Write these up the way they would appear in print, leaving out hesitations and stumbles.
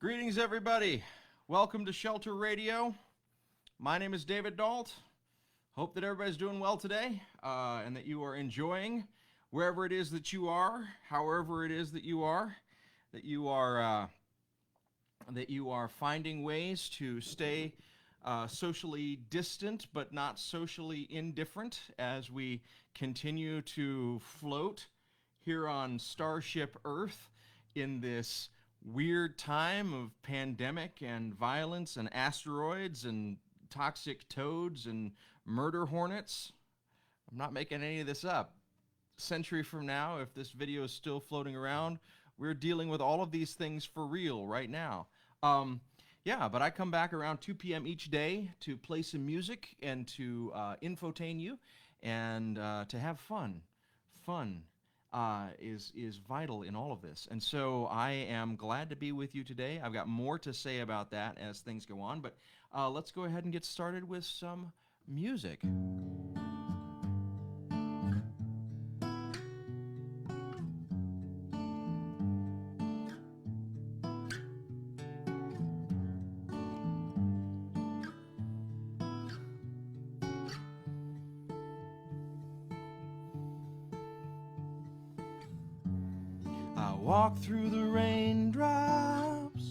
Greetings, everybody. Welcome to Shelter Radio. My name is David Dalt. Hope that everybody's doing well today and that you are enjoying wherever it is that you are, however it is that you are finding ways to stay socially distant but not socially indifferent as we continue to float here on Starship Earth in this weird time of pandemic and violence and asteroids and toxic toads and murder hornets. I'm not making any of this up. A century from now, if this video is still floating around, we're dealing with all of these things for real right now. But I come back around 2 p.m. each day to play some music and to infotain you and to have fun. Fun is vital in all of this. And so I am glad to be with you today. I've got more to say about that as things go on, but let's go ahead and get started with some music. I walk through the raindrops,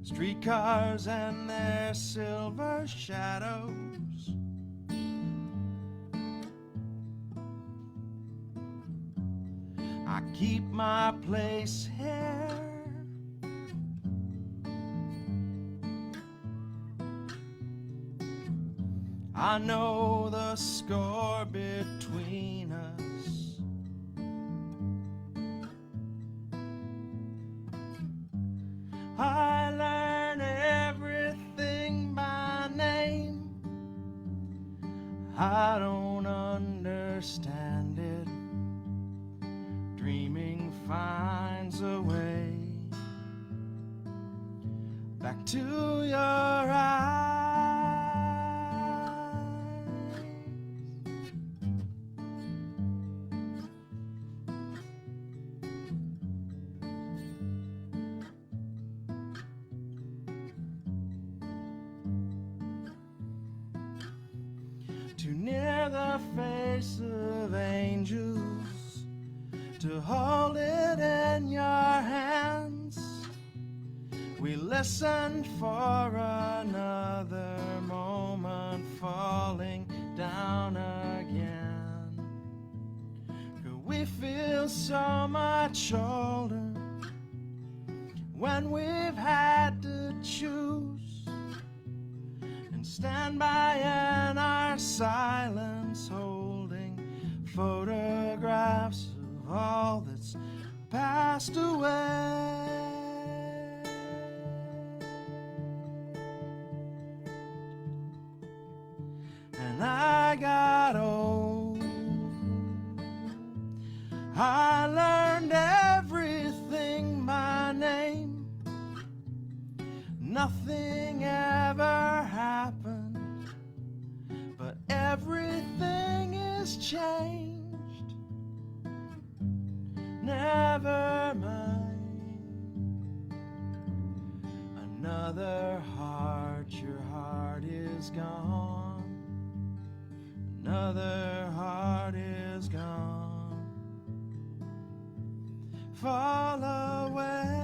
streetcars and their silver shadows. I keep my place here, I know the score between us. I learn everything by name. I don't understand it. Dreaming finds a way back to your eyes. Too near the face of angels to hold it in your hands. We listened for another moment falling down again. Could we feel so much older when we've had to choose? Stand by in our silence, holding photographs of all that's passed away. And I got old. I learned everything by name. Nothing ever happened, but everything is changed. Never mind. Another heart, your heart is gone. Another heart is gone. Fall away.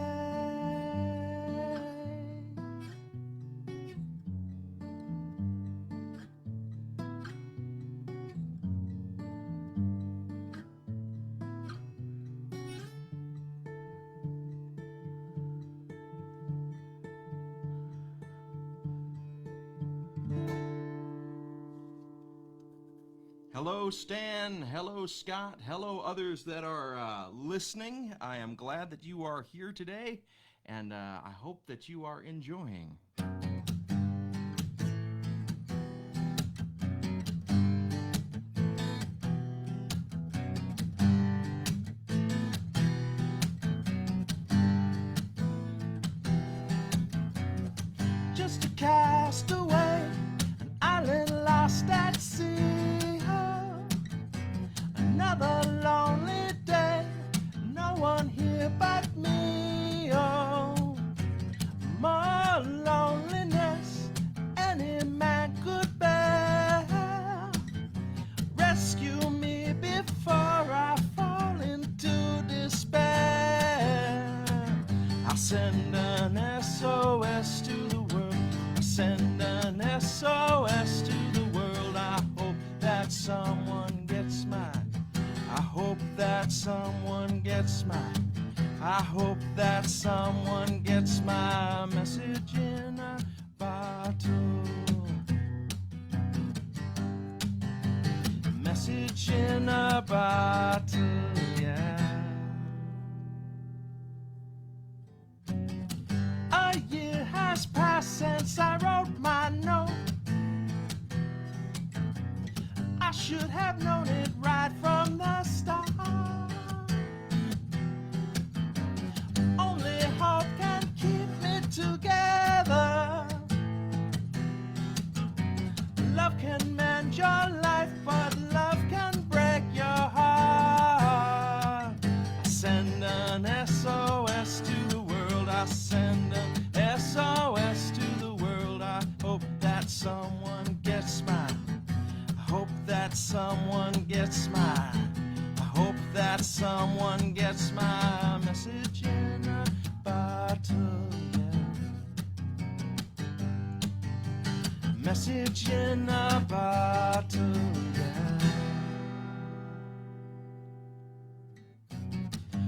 Hello, Stan. Hello, Scott. Hello, others that are listening. I am glad that you are here today, and I hope that you are enjoying. Just a castaway, an island lost at sea. Another long send an SOS to the world. I send an SOS to the world. I hope that someone gets mine. I hope that someone gets mine. I hope that someone gets my message in a bottle. Message in a bottle, yeah. A year has passed since I wrote my note. I should have known it right from the start. Only hope can keep me together. Love can mend your life, but love can break your heart. I send an SOS to the world. I send an SOS to the world. I hope that someone gets mine. I hope that someone gets mine. I hope that someone gets my message in a bottle, yeah. Message in a bottle, yeah.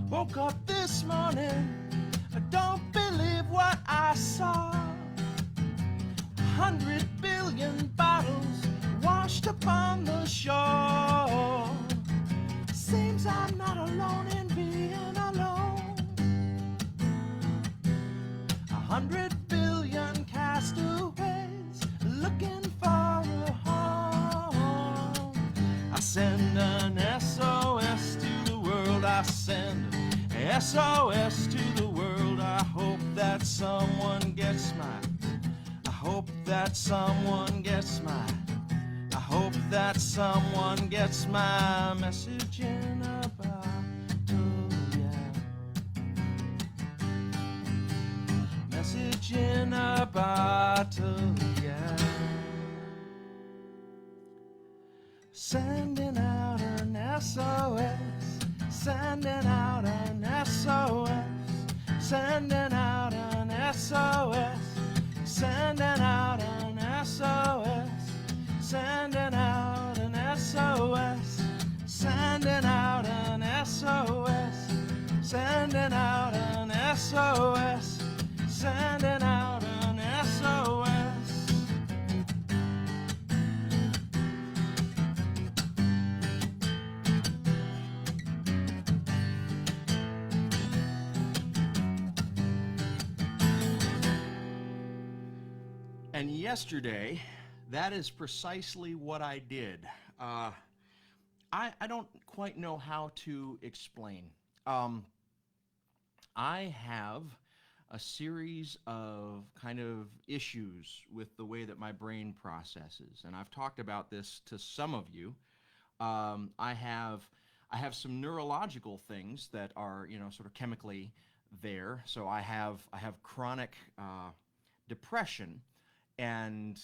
Woke up this morning, I don't believe what I saw. 100 billion bottles washed upon the shore. Seems I'm not alone in being alone. 100 billion castaways looking for a home. I send an SOS to the world. I send an SOS to the world. I hope that someone gets mine. I hope that someone gets mine. I hope that someone gets my message in a bottle, yeah. Message in a bottle, yeah. Sending out an SOS, sending out an SOS, sending out an SOS, sending out an SOS. Sending out an SOS, sending out an SOS, sending out an SOS, sending out an SOS. And yesterday, that is precisely what I did. I don't quite know how to explain. I have a series of kind of issues with the way that my brain processes, and I've talked about this to some of you. I have some neurological things that are, sort of chemically there. So I have chronic depression. And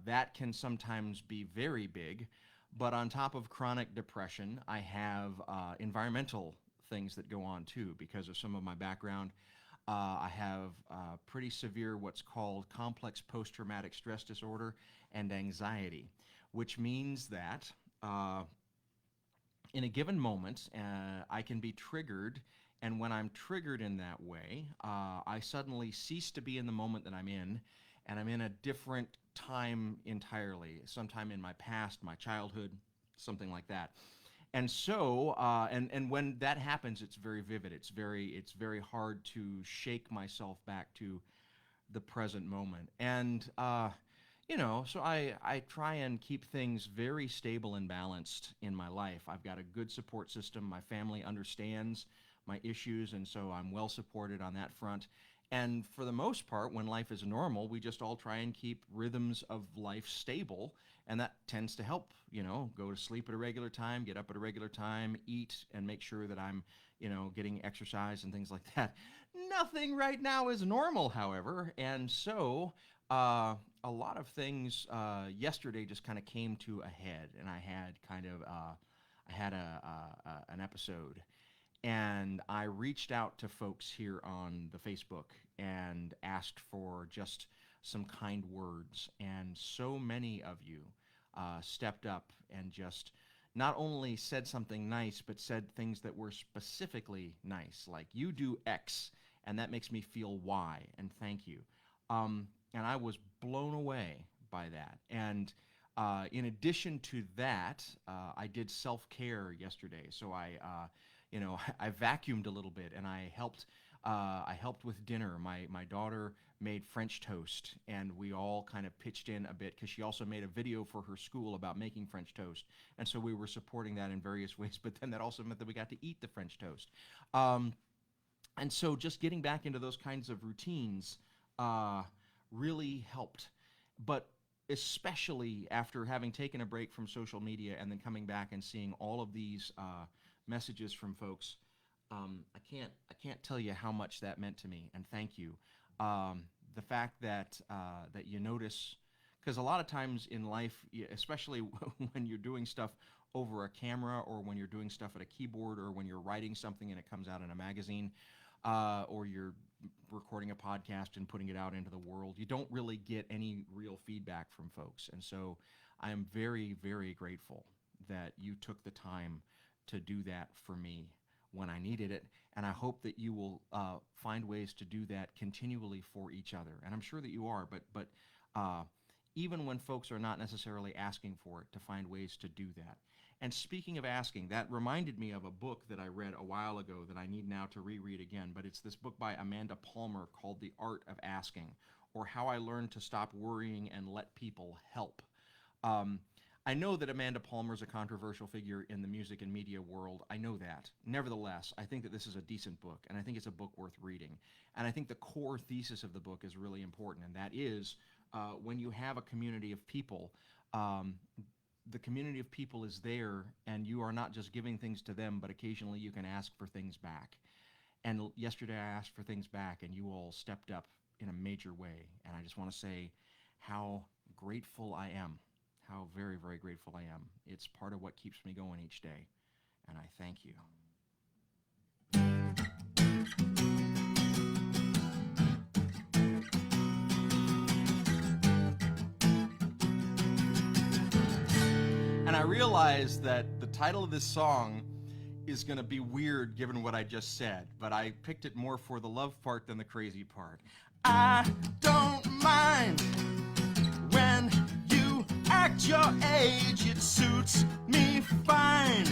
that can sometimes be very big. But on top of chronic depression, I have environmental things that go on too because of some of my background. I have pretty severe what's called complex post-traumatic stress disorder and anxiety, which means that in a given moment, I can be triggered. And when I'm triggered in that way, I suddenly cease to be in the moment that I'm in. And I'm in a different time entirely, sometime in my past, my childhood, something like that. And so, and when that happens, it's very vivid. It's very hard to shake myself back to the present moment. And so I try and keep things very stable and balanced in my life. I've got a good support system. My family understands my issues, and so I'm well supported on that front. And for the most part, when life is normal, we just all try and keep rhythms of life stable, and that tends to help, go to sleep at a regular time, get up at a regular time, eat, and make sure that I'm, getting exercise and things like that. Nothing right now is normal, however, and so a lot of things yesterday just kind of came to a head, and I had an episode. And I reached out to folks here on the Facebook and asked for just some kind words. And so many of you stepped up and just not only said something nice, but said things that were specifically nice, like you do X, and that makes me feel Y, and thank you. And I was blown away by that. And in addition to that, I did self-care yesterday. So I vacuumed a little bit, and I helped with dinner. My daughter made French toast, and we all kind of pitched in a bit because she also made a video for her school about making French toast, and so we were supporting that in various ways. But then that also meant that we got to eat the French toast, and so just getting back into those kinds of routines really helped. But especially after having taken a break from social media and then coming back and seeing all of these messages from folks, I can't tell you how much that meant to me, and thank you. The fact that that you notice, because a lot of times in life, especially when you're doing stuff over a camera, or when you're doing stuff at a keyboard, or when you're writing something and it comes out in a magazine, or you're recording a podcast and putting it out into the world, you don't really get any real feedback from folks. And so I am very, very grateful that you took the time to do that for me when I needed it, and I hope that you will find ways to do that continually for each other. And I'm sure that you are, but even when folks are not necessarily asking for it, to find ways to do that. And speaking of asking, that reminded me of a book that I read a while ago that I need now to reread again, but it's this book by Amanda Palmer called The Art of Asking, or How I Learned to Stop Worrying and Let People Help. I know that Amanda Palmer is a controversial figure in the music and media world. I know that. Nevertheless, I think that this is a decent book, and I think it's a book worth reading. And I think the core thesis of the book is really important, and that is when you have a community of people, the community of people is there, and you are not just giving things to them, but occasionally you can ask for things back. And yesterday I asked for things back, and you all stepped up in a major way. And I just want to say how grateful I am. How very, very grateful I am. It's part of what keeps me going each day, and I thank you. And I realize that the title of this song is going to be weird given what I just said, but I picked it more for the love part than the crazy part. I don't mind when you act your age, it suits me fine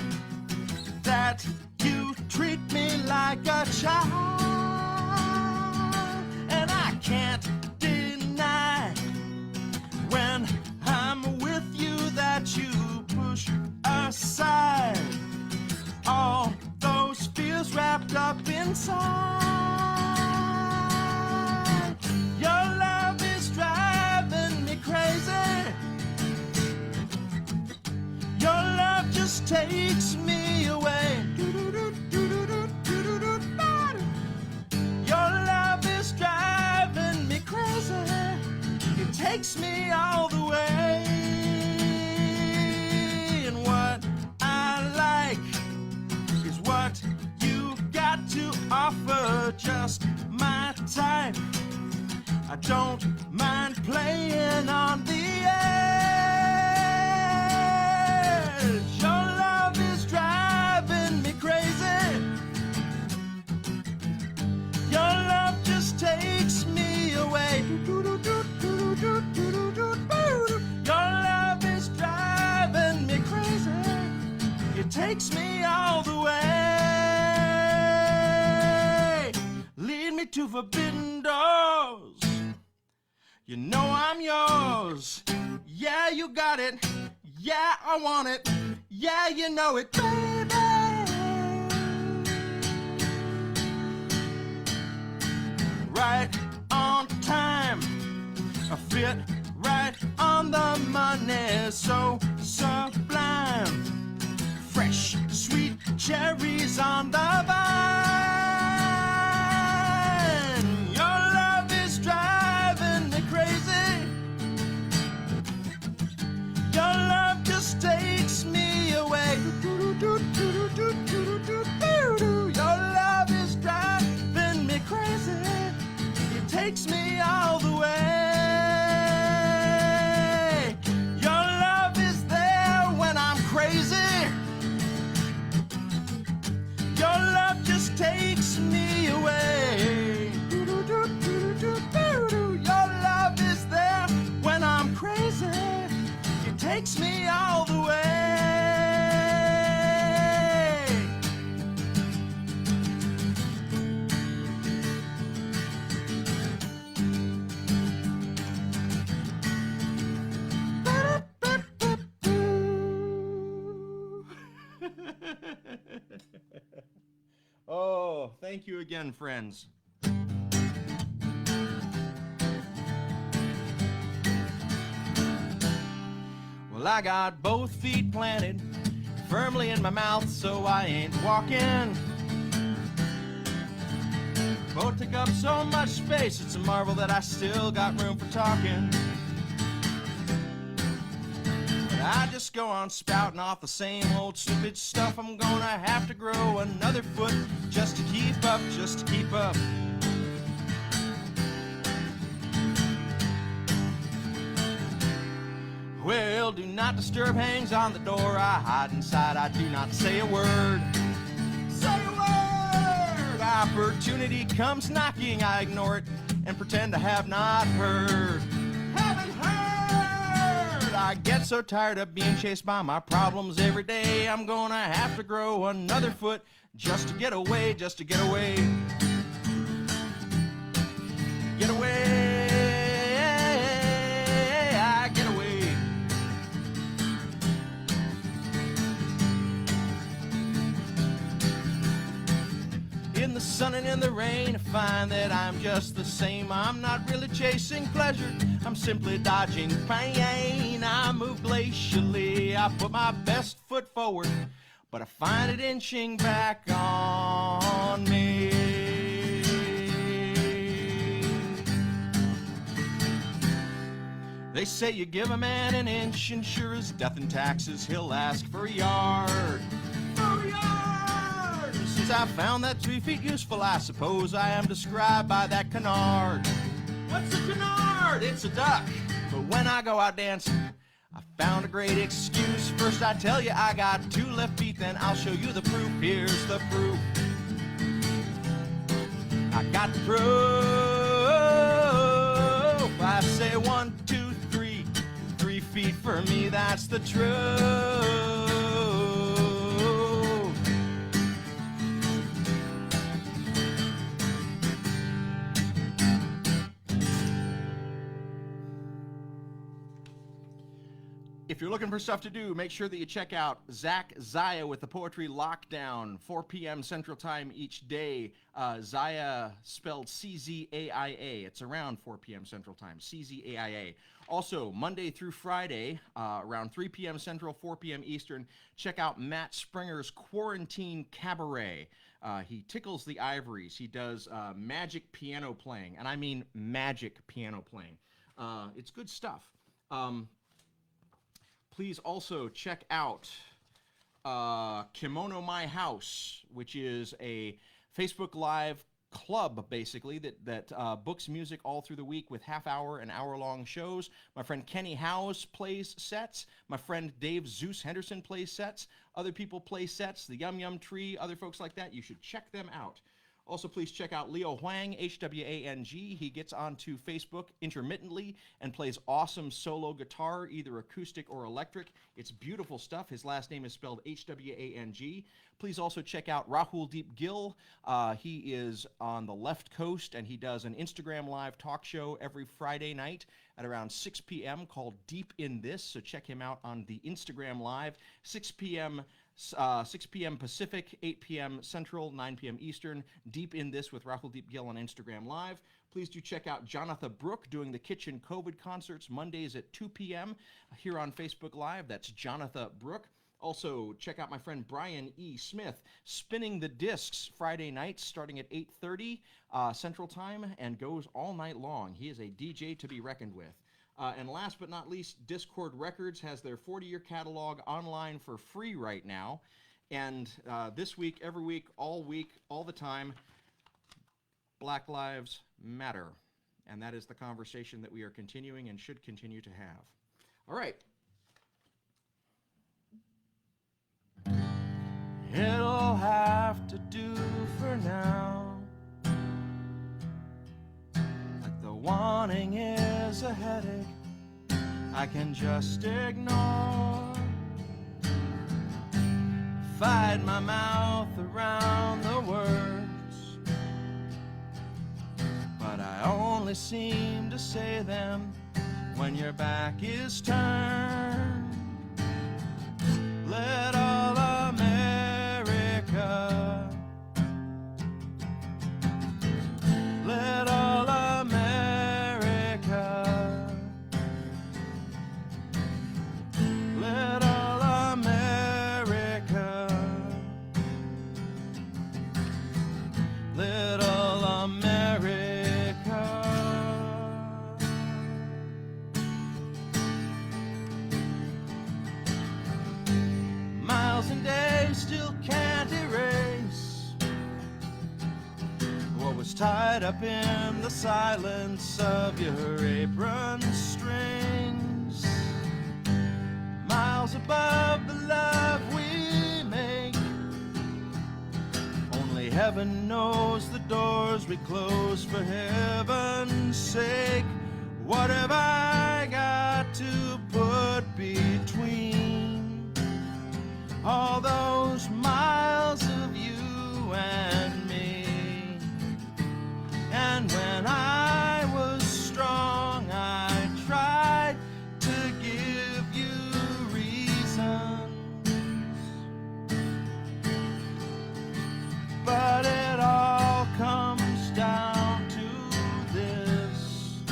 that you treat me like a child, and I can't deny when I'm with you that you push aside all those fears wrapped up inside. Your love is driving me crazy. Your love just takes me away. Your love is driving me crazy. It takes me all the way. And what I like is what you got to offer, just my type. I don't mind playing on the edge. Your love is driving me crazy. Your love just takes me away. Your love is driving me crazy. It takes me all the way. Lead me to forbidden doors. You know I'm yours. Yeah, you got it. Yeah, I want it. Yeah, you know it, baby. Right on time. A fit right on the money. So sublime. Fresh, sweet cherries on the vine. Your love is driving me crazy. Your love just takes me away. Your takes me all the way. Your love is there when I'm crazy. Your love just takes me away. Your love is there when I'm crazy. It takes me all the way. Oh, thank you again, friends. Well, I got both feet planted firmly in my mouth, so I ain't walking. Both take up so much space, it's a marvel that I still got room for talking. I just go on spouting off the same old stupid stuff. I'm gonna have to grow another foot just to keep up, just to keep up. Well, do not disturb hangs on the door. I hide inside, I do not say a word. Say a word! Opportunity comes knocking, I ignore it and pretend I have not heard. Haven't heard! I get so tired of being chased by my problems every day. I'm gonna have to grow another foot just to get away, just to get away. Get away, I get away. In the sun and in the rain, I find that I'm just the same. I'm not really chasing pleasure, I'm simply dodging pain. I move glacially, I put my best foot forward, but I find it inching back on me. They say you give a man an inch, and sure as death and taxes, he'll ask for a yard. For a yard! Since I found that 3 feet useful, I suppose I am described by that canard. What's a canard? It's a duck. But when I go out dancing, I found a great excuse. First I tell you I got 2 left feet, then I'll show you the proof. Here's the proof. I got the proof. I say 1, 2, 3. 3 feet for me, that's the truth. If you're looking for stuff to do, make sure that you check out Zach Zaya with the Poetry Lockdown, 4 p.m. Central Time each day. Zaya spelled C-Z-A-I-A. It's around 4 p.m. Central Time, C-Z-A-I-A. Also, Monday through Friday, around 3 p.m. Central, 4 p.m. Eastern, check out Matt Springer's Quarantine Cabaret. He tickles the ivories. He does magic piano playing, and I mean magic piano playing. It's good stuff. Please also check out Kimono My House, which is a Facebook Live club, basically, that books music all through the week with half-hour and hour-long shows. My friend Kenny Howes plays sets. My friend Dave Zeus Henderson plays sets. Other people play sets, the Yum Yum Tree, other folks like that. You should check them out. Also, please check out Leo Huang, H-W-A-N-G. He gets onto Facebook intermittently and plays awesome solo guitar, either acoustic or electric. It's beautiful stuff. His last name is spelled H-W-A-N-G. Please also check out Rahul Deep Gill. He is on the left coast, and he does an Instagram Live talk show every Friday night at around 6 p.m. called Deep in This. So check him out on the Instagram Live, 6 p.m. Pacific, 8 p.m. Central, 9 p.m. Eastern. Deep in This with Rahul Deep Gill on Instagram Live. Please do check out Jonathan Brooke doing the Kitchen COVID concerts Mondays at 2 p.m. here on Facebook Live. That's Jonathan Brooke. Also, check out my friend Brian E. Smith spinning the discs Friday nights starting at 8:30 Central Time and goes all night long. He is a DJ to be reckoned with. And last but not least, Discord Records has their 40-year catalog online for free right now. And this week, every week, all the time, Black Lives Matter. And that is the conversation that we are continuing and should continue to have. All right. It'll have to do for now. Like the wanting is a headache I can just ignore. Fight my mouth around the words, but I only seem to say them when your back is turned. Let all America, let all America, let all America, let all America. Miles and days still can't erase what was tied up in the silence of your apron strings. Miles above the love we make, only heaven knows the doors we close for heaven's sake. What have I got to put between all those miles of you and me? And when I was strong, I tried to give you reasons, but it all comes down to this.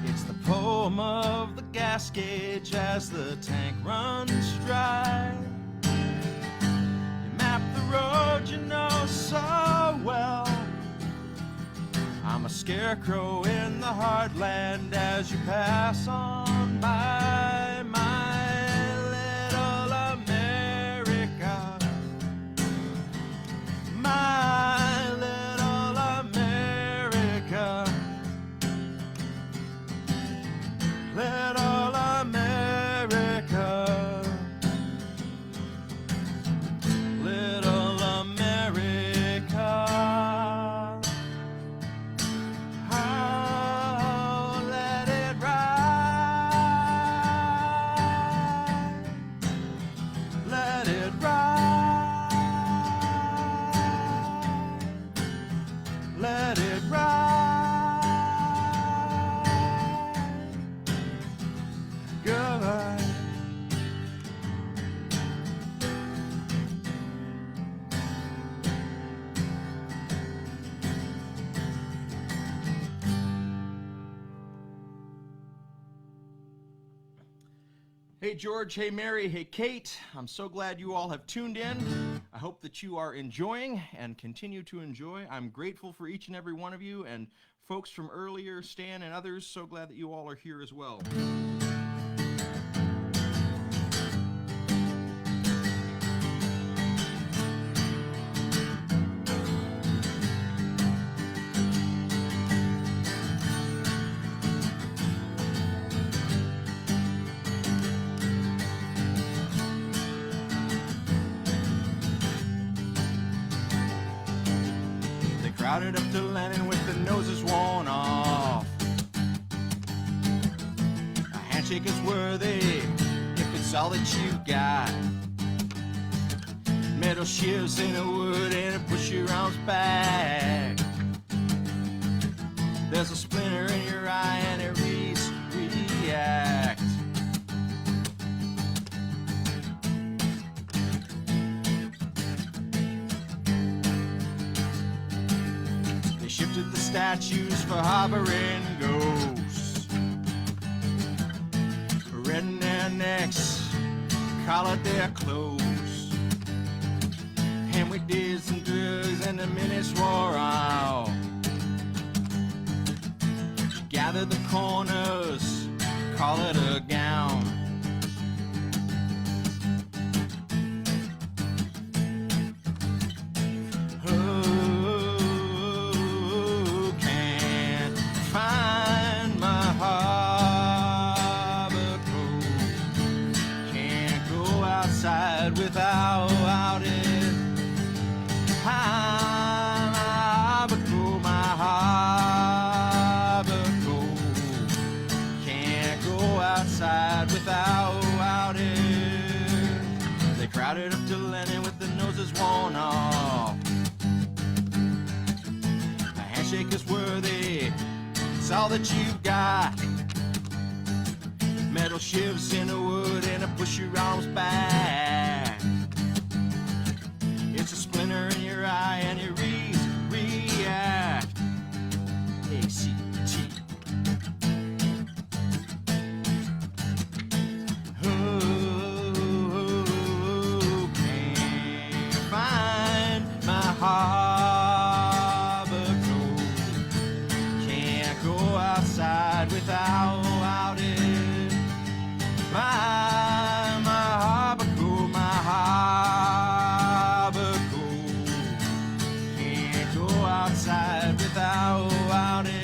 It's the poem of the gas gauge as the tank runs dry. You map the road you know so well. I'm a scarecrow in the heartland as you pass on by. My little America, my little America, little America, little America. Oh, let it ride, let it ride, let it ride. Goodbye. Hey George, hey Mary, hey Kate. I'm so glad you all have tuned in. I hope that you are enjoying and continue to enjoy. I'm grateful for each and every one of you, and folks from earlier, Stan and others, so glad that you all are here as well. Crowded up to Lennon with the noses worn off. A handshake is worthy if it's all that you've got. Metal shivs in a wood and a push your arms back. There's a splinter in your eye and it reads react. Shifted the statues for harboring ghosts. Red in their necks, collared their clothes. And we did some drugs and the minutes wore out. Gather the corners, call it a gown. Who can all that you've got. Metal shivs in the wood and it push your arms back. It's a splinter in your eye and you react. ACT. Who can find my Harborcoat? Can't go outside without it. My Harborcoat, my Harborcoat. Can't go outside without it.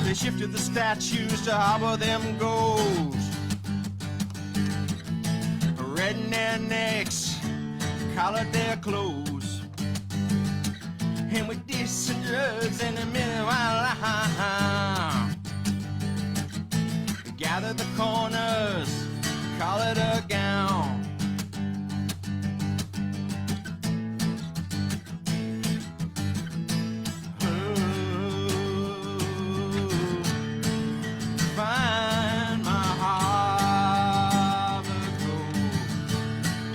They shifted the statues to harbor them goals. Redden their necks, collared their clothes. And with this and drugs in the meanwhile, gather the corners, call it a gown. Find my Harborcoat.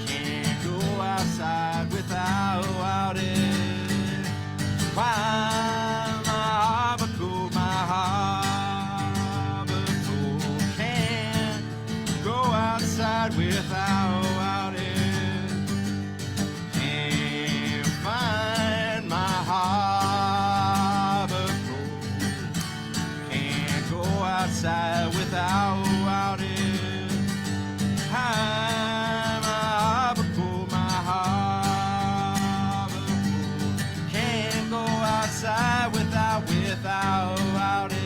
Can't go outside without it. Why my Harborcoat, my Harborcoat. Can't go outside without it. Can't find my Harborcoat. Can't go outside without it. I'm a Harborcoat, my Harborcoat. Can't go outside without it.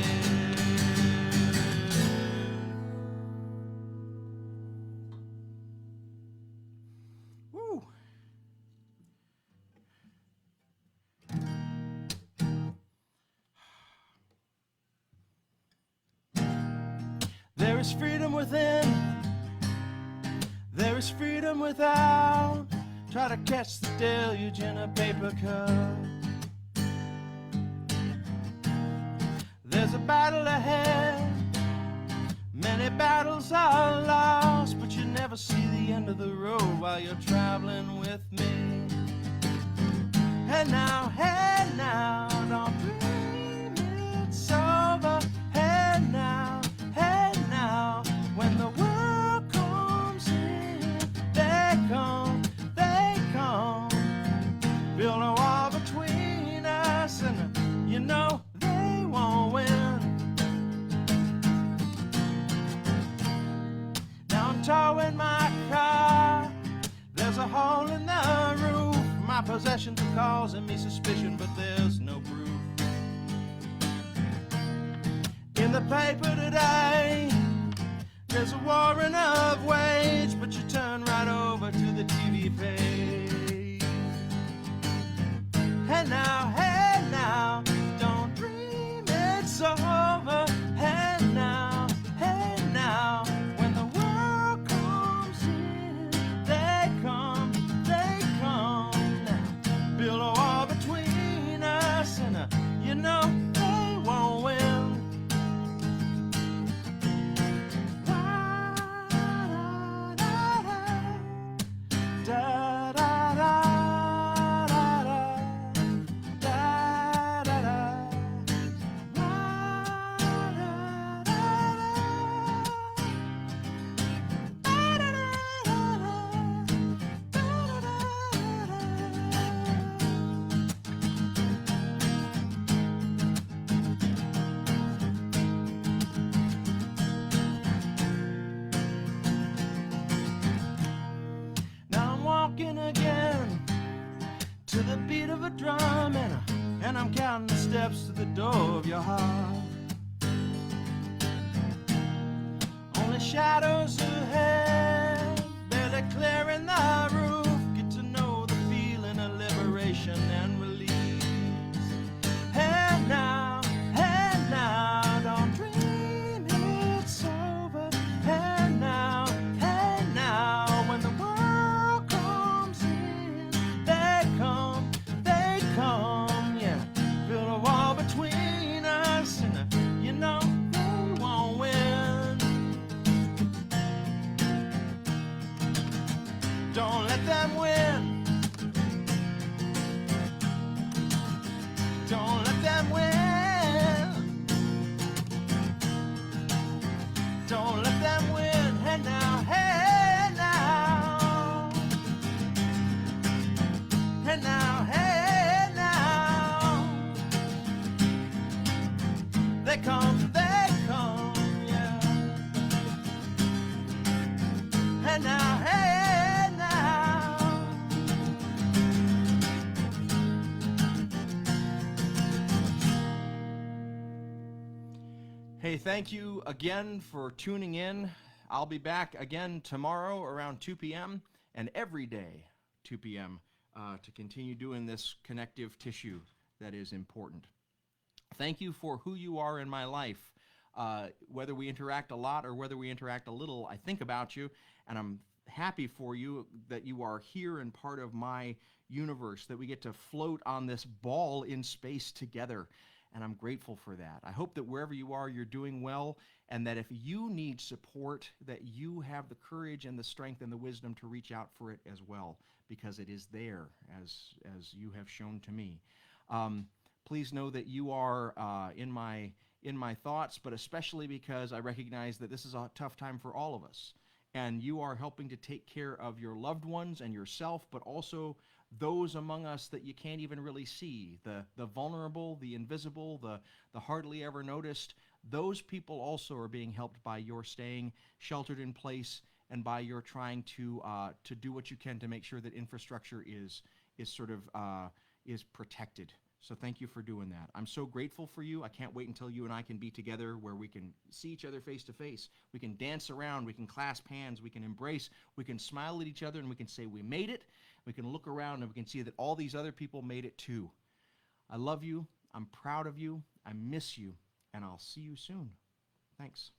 Woo. There is freedom within, there is freedom without. Try to catch the deluge in a paper cup. There's a battle ahead, many battles are lost, but you never see the end of the road while you're traveling with me. Hey now, don't dream it's over. Hey now, when the world comes in, they come, build a wall between us, and you know they won't win. Now I'm towing my car, there's a hole in the roof. My possessions are causing me suspicion, but there's no proof. In the paper today, there's a warrant of wage, but you turn right over to the TV page. Hey now, don't dream it's over. Hey now, when the world comes in, they come now. Build a wall between us, and you know they won't win. Again to the beat of a drum, and I'm counting the steps to the door of your heart. Only shadows ahead, barely clearing the roof. Get to know the feeling of liberation and release. Hey now, don't dream it's over. Hey, thank you again for tuning in. I'll be back again tomorrow around 2 p.m. and every day 2 p.m. To continue doing this connective tissue that is important. Thank you for who you are in my life. Whether we interact a lot or whether we interact a little, I think about you, and I'm happy for you that you are here and part of my universe, that we get to float on this ball in space together. And I'm grateful for that. I hope that wherever you are, you're doing well, and that if you need support, that you have the courage and the strength and the wisdom to reach out for it as well, because it is there, as you have shown to me. Please know that you are in my thoughts, but especially because I recognize that this is a tough time for all of us. And you are helping to take care of your loved ones and yourself, but also those among us that you can't even really see, the vulnerable, the invisible, the hardly ever noticed. Those people also are being helped by your staying sheltered in place and by your trying to do what you can to make sure that infrastructure is protected. So thank you for doing that. I'm so grateful for you. I can't wait until you and I can be together where we can see each other face to face. We can dance around, we can clasp hands, we can embrace, we can smile at each other, and we can say we made it. We can look around and we can see that all these other people made it too. I love you. I'm proud of you. I miss you. And I'll see you soon. Thanks.